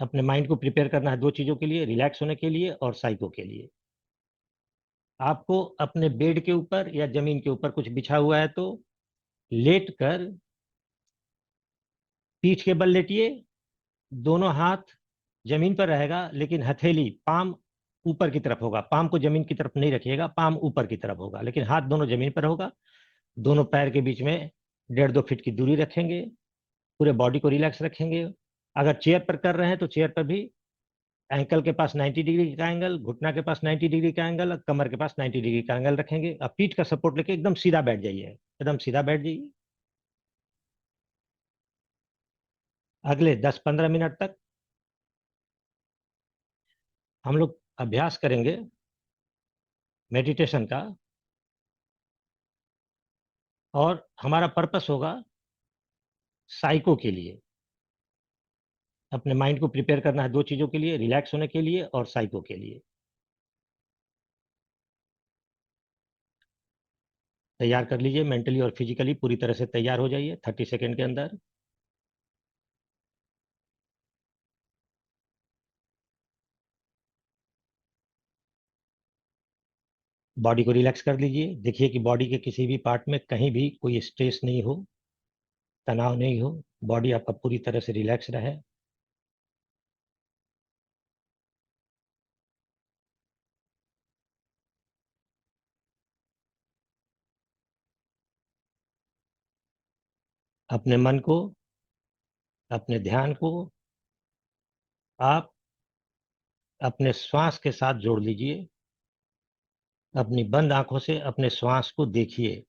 अपने माइंड को प्रिपेयर करना है दो चीजों के लिए, रिलैक्स होने के लिए और साइको के लिए। आपको अपने बेड के ऊपर या जमीन के ऊपर कुछ बिछा हुआ है तो लेट कर पीठ के बल लेटिए। दोनों हाथ जमीन पर रहेगा, लेकिन हथेली पाम ऊपर की तरफ होगा। पाम को जमीन की तरफ नहीं रखिएगा, पाम ऊपर की तरफ होगा, लेकिन हाथ दोनों जमीन पर होगा। दोनों पैर के बीच में 1.5-2 फीट की दूरी रखेंगे। पूरे बॉडी को रिलैक्स रखेंगे। अगर चेयर पर कर रहे हैं तो चेयर पर भी एंकल के पास 90 डिग्री का एंगल, घुटना के पास 90 डिग्री का एंगल, कमर के पास 90 डिग्री का एंगल रखेंगे। अब पीठ का सपोर्ट लेके एकदम सीधा बैठ जाइए, एकदम सीधा बैठ जाइए। अगले 10-15 मिनट तक हम लोग अभ्यास करेंगे मेडिटेशन का, और हमारा पर्पस होगा साइको के लिए। अपने माइंड को प्रिपेयर करना है दो चीजों के लिए, रिलैक्स होने के लिए और साइको के लिए। तैयार कर लीजिए, मेंटली और फिजिकली पूरी तरह से तैयार हो जाइए 30 सेकेंड के अंदर। बॉडी को रिलैक्स कर लीजिए। देखिए कि बॉडी के किसी भी पार्ट में कहीं भी कोई स्ट्रेस नहीं हो, तनाव नहीं हो। बॉडी आपका पूरी तरह से रिलैक्स रहे। अपने मन को, अपने ध्यान को आप अपने श्वास के साथ जोड़ लीजिए। अपनी बंद आंखों से अपने श्वास को देखिए।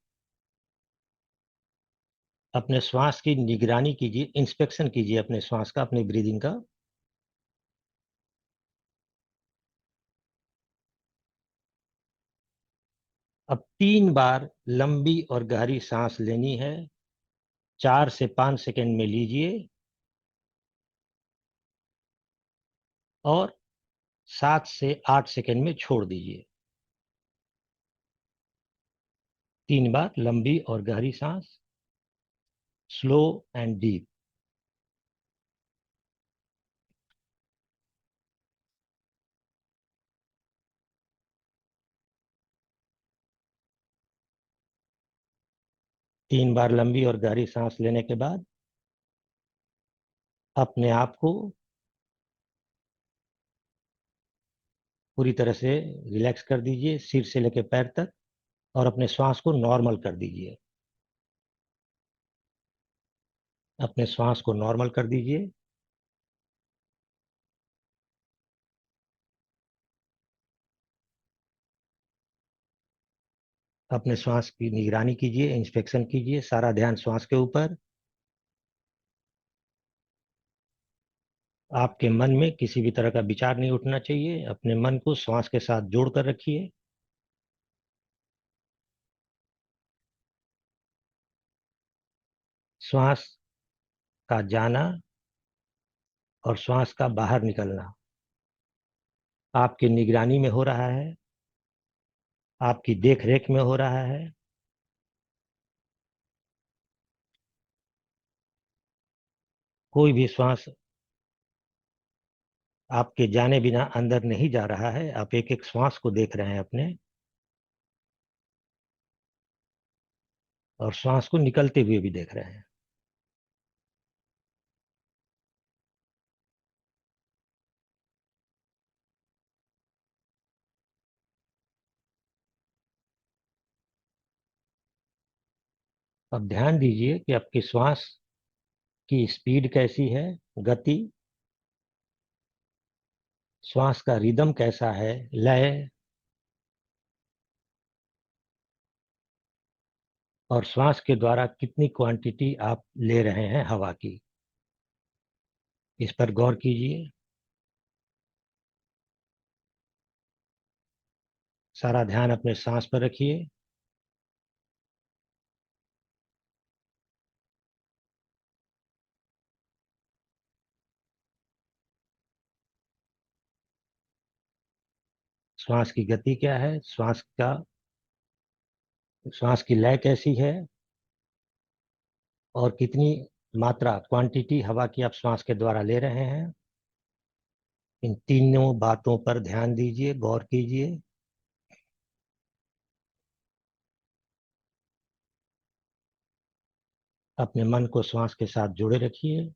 अपने श्वास की निगरानी कीजिए, इंस्पेक्शन कीजिए अपने श्वास का, अपनी ब्रीदिंग का। अब 3 बार लंबी और गहरी सांस लेनी है। 4 से 5 सेकेंड में लीजिए और 7 से 8 सेकेंड में छोड़ दीजिए। 3 बार लंबी और गहरी सांस, स्लो एंड डीप। तीन बार लंबी और गहरी सांस लेने के बाद अपने आप को पूरी तरह से रिलैक्स कर दीजिए, सिर से लेकर पैर तक, और अपने श्वास को नॉर्मल कर दीजिए। अपने श्वास को नॉर्मल कर दीजिए। अपने श्वास की निगरानी कीजिए, इंस्पेक्शन कीजिए, सारा ध्यान श्वास के ऊपर। आपके मन में किसी भी तरह का विचार नहीं उठना चाहिए। अपने मन को श्वास के साथ जोड़कर रखिए। श्वास का जाना और श्वास का बाहर निकलना आपकी निगरानी में हो रहा है, आपकी देख रेख में हो रहा है। कोई भी श्वास आपके जाने बिना अंदर नहीं जा रहा है। आप एक एक श्वास को देख रहे हैं अपने, और श्वास को निकलते हुए भी देख रहे हैं। अब ध्यान दीजिए कि आपकी श्वास की स्पीड कैसी है, गति, श्वास का रिदम कैसा है, लय, और श्वास के द्वारा कितनी क्वांटिटी आप ले रहे हैं हवा की, इस पर गौर कीजिए। सारा ध्यान अपने सांस पर रखिए। श्वास की गति क्या है, श्वास की लय कैसी है, और कितनी मात्रा, क्वांटिटी हवा की आप श्वास के द्वारा ले रहे हैं। इन तीनों बातों पर ध्यान दीजिए, गौर कीजिए। अपने मन को श्वास के साथ जोड़े रखिए।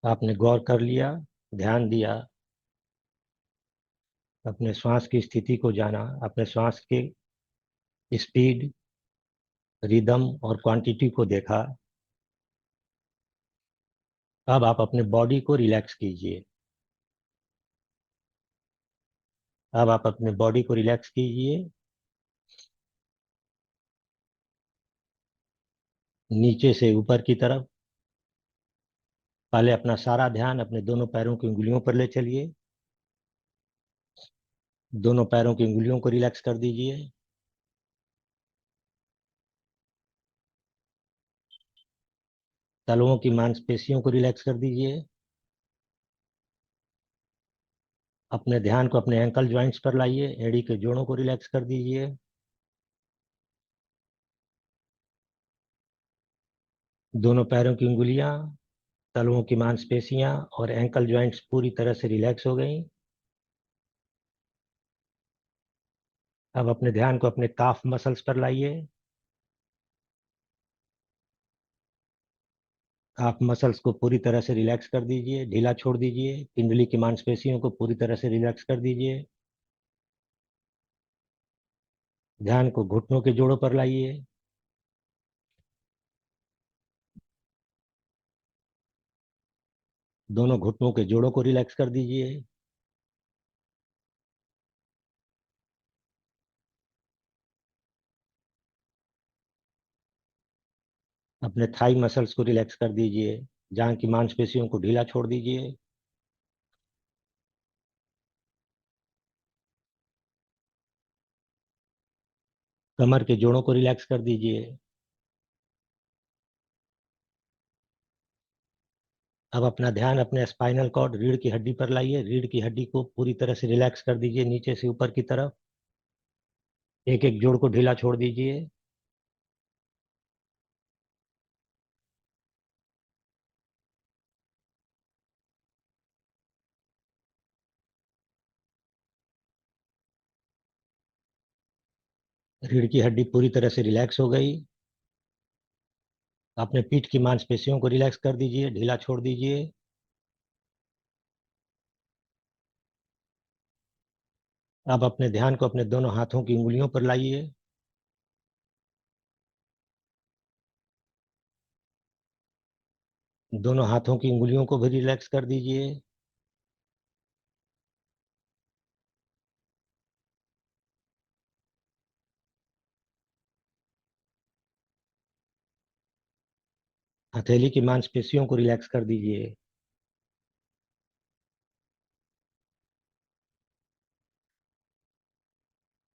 आपने गौर कर लिया, ध्यान दिया, अपने श्वास की स्थिति को जाना, अपने श्वास के स्पीड, रिदम और क्वांटिटी को देखा। अब आप अपने बॉडी को रिलैक्स कीजिए। अब आप अपने बॉडी को रिलैक्स कीजिए। नीचे से ऊपर की तरफ। पहले अपना सारा ध्यान अपने दोनों पैरों की उंगलियों पर ले चलिए। दोनों पैरों की उंगलियों को रिलैक्स कर दीजिए। तलवों की मांसपेशियों को रिलैक्स कर दीजिए। अपने ध्यान को अपने एंकल ज्वाइंट्स पर लाइए, एड़ी के जोड़ों को रिलैक्स कर दीजिए। दोनों पैरों की उंगलियां, तलवों की मांसपेशियां और एंकल ज्वाइंट्स पूरी तरह से रिलैक्स हो गई। अब अपने ध्यान को अपने काफ मसल्स पर लाइए। काफ मसल्स को पूरी तरह से रिलैक्स कर दीजिए, ढीला छोड़ दीजिए। पिंडली की मांसपेशियों को पूरी तरह से रिलैक्स कर दीजिए। ध्यान को घुटनों के जोड़ों पर लाइए। दोनों घुटनों के जोड़ों को रिलैक्स कर दीजिए। अपने थाई मसल्स को रिलैक्स कर दीजिए। जांघ की मांसपेशियों को ढीला छोड़ दीजिए। कमर के जोड़ों को रिलैक्स कर दीजिए। अब अपना ध्यान अपने स्पाइनल कॉर्ड, रीढ़ की हड्डी पर लाइए। रीढ़ की हड्डी को पूरी तरह से रिलैक्स कर दीजिए, नीचे से ऊपर की तरफ। एक एक जोड़ को ढीला छोड़ दीजिए। रीढ़ की हड्डी पूरी तरह से रिलैक्स हो गई। अपने पीठ की मांसपेशियों को रिलैक्स कर दीजिए, ढीला छोड़ दीजिए। अब अपने ध्यान को अपने दोनों हाथों की उंगलियों पर लाइए। दोनों हाथों की उंगलियों को भी रिलैक्स कर दीजिए। हथेली की मांसपेशियों को रिलैक्स कर दीजिए।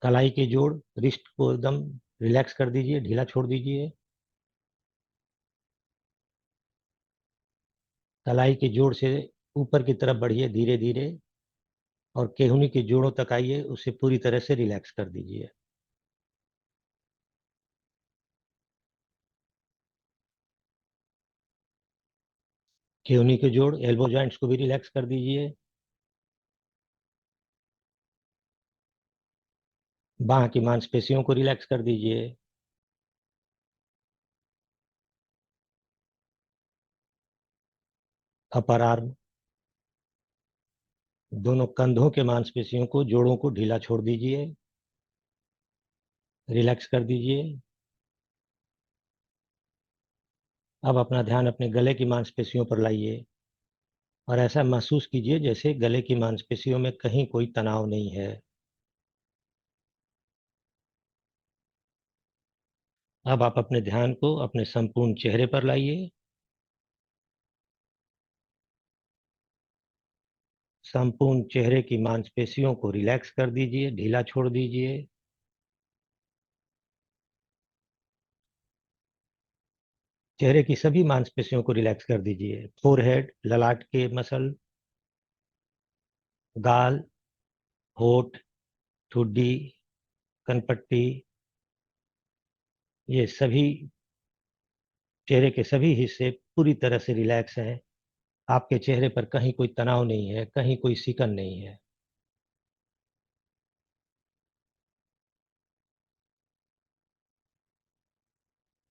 कलाई के जोड़, रिस्ट को एकदम रिलैक्स कर दीजिए, ढीला छोड़ दीजिए। कलाई के जोड़ से ऊपर की तरफ बढ़िए धीरे धीरे, और केहूनी के जोड़ों तक आइए, उसे पूरी तरह से रिलैक्स कर दीजिए। केहूनी के जोड़, एल्बो जॉइंट्स को भी रिलैक्स कर दीजिए। बाह की मांसपेशियों को रिलैक्स कर दीजिए। अपर आर्म, दोनों कंधों के मांसपेशियों को, जोड़ों को ढीला छोड़ दीजिए, रिलैक्स कर दीजिए। अब अपना ध्यान अपने गले की मांसपेशियों पर लाइए, और ऐसा महसूस कीजिए जैसे गले की मांसपेशियों में कहीं कोई तनाव नहीं है। अब आप अपने ध्यान को अपने संपूर्ण चेहरे पर लाइए। संपूर्ण चेहरे की मांसपेशियों को रिलैक्स कर दीजिए, ढीला छोड़ दीजिए। चेहरे की सभी मांसपेशियों को रिलैक्स कर दीजिए। फोरहेड, ललाट के मसल, गाल, होठ, ठुड्डी, कनपट्टी, ये सभी चेहरे के सभी हिस्से पूरी तरह से रिलैक्स हैं। आपके चेहरे पर कहीं कोई तनाव नहीं है, कहीं कोई सिकन नहीं है।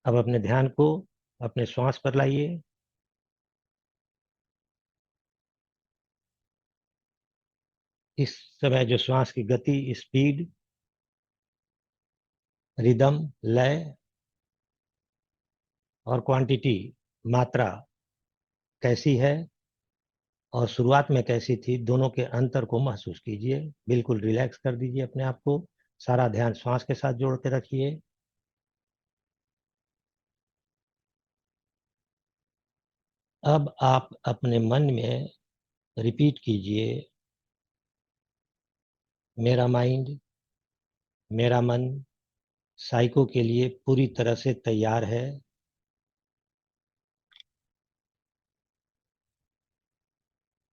अब अपने ध्यान को अपने श्वास पर लाइए। इस समय जो श्वास की गति, स्पीड, रिदम, लय और क्वांटिटी, मात्रा कैसी है और शुरुआत में कैसी थी, दोनों के अंतर को महसूस कीजिए। बिल्कुल रिलैक्स कर दीजिए अपने आप को। सारा ध्यान श्वास के साथ जोड़ के रखिए। अब आप अपने मन में रिपीट कीजिए, मेरा माइंड, मेरा मन साइको के लिए पूरी तरह से तैयार है।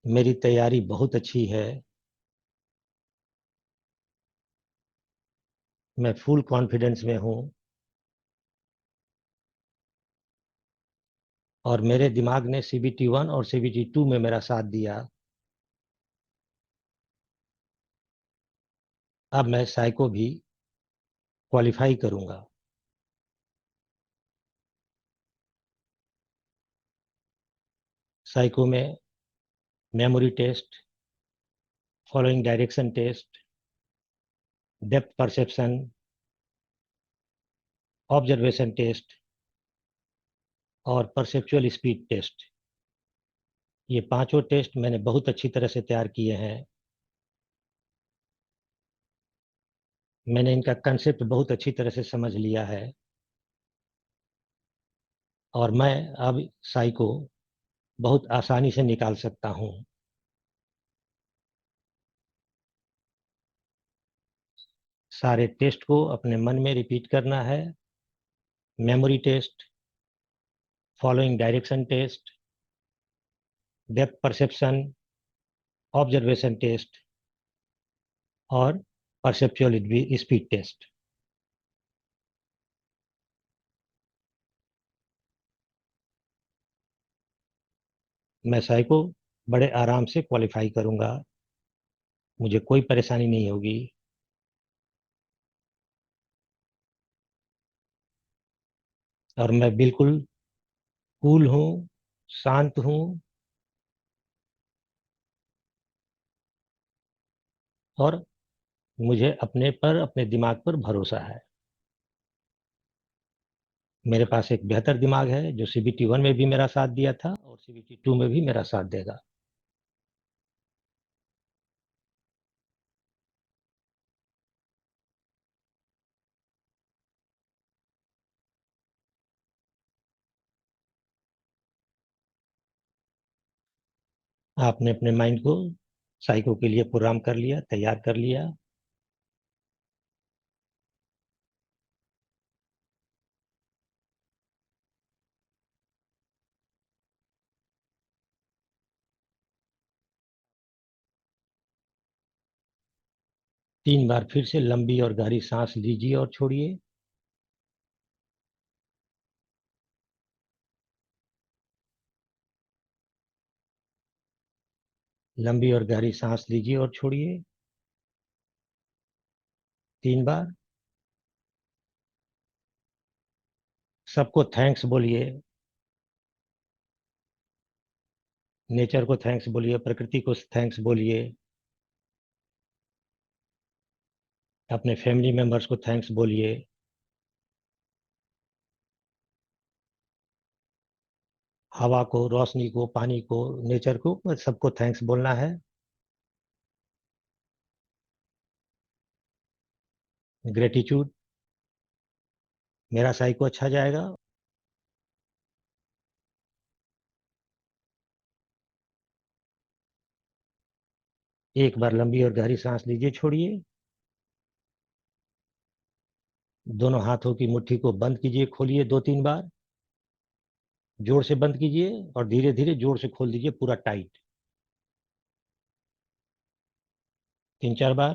मेरी तैयारी बहुत अच्छी है। मैं फुल कॉन्फिडेंस में हूँ और मेरे दिमाग ने CBT 1 और CBT 2 में मेरा साथ दिया। अब मैं साइको भी क्वालिफाई करूंगा। साइको में memory test, following direction test, depth perception, observation test और परसेप्चुअल स्पीड टेस्ट, ये पांचों टेस्ट मैंने बहुत अच्छी तरह से तैयार किए हैं। मैंने इनका कंसेप्ट बहुत अच्छी तरह से समझ लिया है और मैं अब साइको बहुत आसानी से निकाल सकता हूँ। सारे टेस्ट को अपने मन में रिपीट करना है। Memory test, following direction test, depth perception, observation test और परसेप्चुअल स्पीड टेस्ट। मैं साइको बड़े आराम से क्वालिफाई करूंगा। मुझे कोई परेशानी नहीं होगी। और मैं बिल्कुल कूल हूँ, शांत हूँ और मुझे अपने पर, अपने दिमाग पर भरोसा है। मेरे पास एक बेहतर दिमाग है जो CBT 1 में भी मेरा साथ दिया था और CBT 2 में भी मेरा साथ देगा। आपने अपने माइंड को साइको के लिए प्रोग्राम कर लिया, तैयार कर लिया। 3 बार फिर से लंबी और गहरी सांस लीजिए और छोड़िए। लंबी और गहरी सांस लीजिए और छोड़िए। 3 बार। सबको थैंक्स बोलिए। नेचर को थैंक्स बोलिए, प्रकृति को थैंक्स बोलिए, अपने फैमिली मेंबर्स को थैंक्स बोलिए। हवा को, रोशनी को, पानी को, नेचर को, सबको थैंक्स बोलना है। ग्रेटिट्यूड, मेरा साइको अच्छा जाएगा। 1 बार लंबी और गहरी सांस लीजिए, छोड़िए। दोनों हाथों की मुट्ठी को बंद कीजिए, खोलिए 2-3 बार। जोर से बंद कीजिए और धीरे धीरे जोर से खोल दीजिए, पूरा टाइट। 3-4 बार।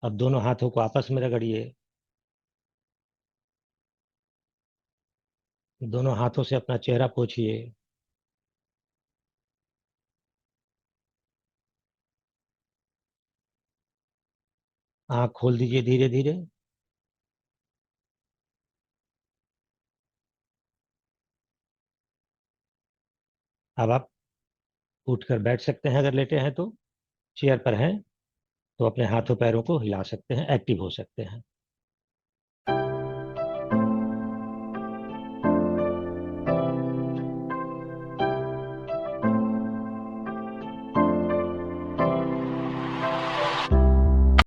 अब दोनों हाथों को आपस में रगड़िए। दोनों हाथों से अपना चेहरा पोंछिए। आंख खोल दीजिए धीरे धीरे। अब आप उठकर बैठ सकते हैं, अगर लेटे हैं तो। चेयर पर हैं तो अपने हाथों पैरों को हिला सकते हैं, एक्टिव हो सकते हैं।